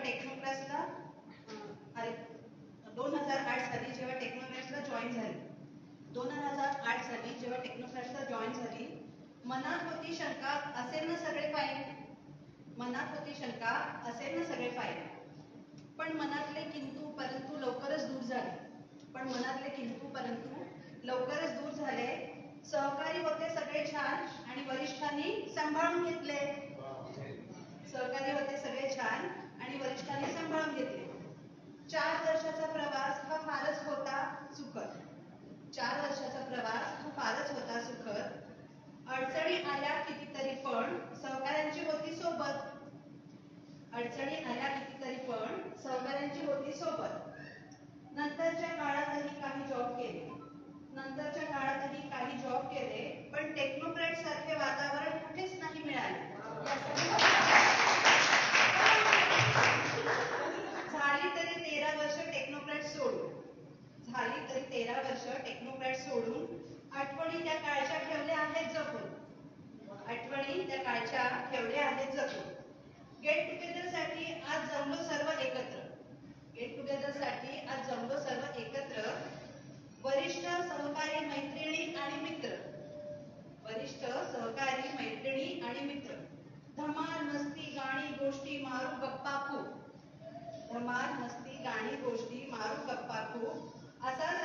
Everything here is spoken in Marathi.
टेक्नोक्रॅट्सला 2008 साली जेव्हा टेक्नोक्रॅट्सला जॉईन झाली, 2008 साली जेव्हा टेक्नोक्रॅट्सला जॉईन झाली, मनात होती शंका, असेल ना सगळे फाईन, मनात होती शंका, असेल ना सगळे फाईन, पण मनातले किंतु परंतु लवकरच दूर झाले, पण मनातले किंतु परंतु लवकरच दूर झाले. सहकारी होते सगळे छान आणि वरिष्ठांनी सांभाळून घेतले. सहकारी होते सगळे छान आणि वरिष्ठांनी सांभाळून घेतले. 4 वर्षाचा प्रवास हा फारच होता सुखद. 4 वर्षाचा प्रवास हा फारच होता सुखद. अडचणी आल्या कितीतरी पण सहकाऱ्यांची होती सोबत. अडचणी आल्या कितीतरी पण सहकाऱ्यांची होती सोबत. नंतरच्या काळातही काही जॉब केले, नंतरच्या काळातही काही जॉब केले, पण टेक्नोक्रॅट सारखे वातावरण कुठेच नाही मिळाले. झाली तरी 13 वर्ष टेक्नोक्रॅट सोडून, झाली तरी 13 वर्ष टेक्नोक्रॅट सोडून आठवणी त्या काळच्या ठेवल्या आहेत जपून. आठवणी त्या काळच्या ठेवल्या आहेत जपून. गेट टुगेदर साठी आज जमलो सर्व एकत्र. गेट टुगेदर साठी आज जमलो सर्व एकत्र. वरिष्ठ सहकारी मैत्रिणी आणि मित्र. वरिष्ठ सहकारी मैत्रिणी आणि मित्र. धमाल मस्ती गाणी गोष्टी मारू गप्पा खूप. धमाल मस्ती गाणी गोष्टी मारू गप्पा खूप. असाच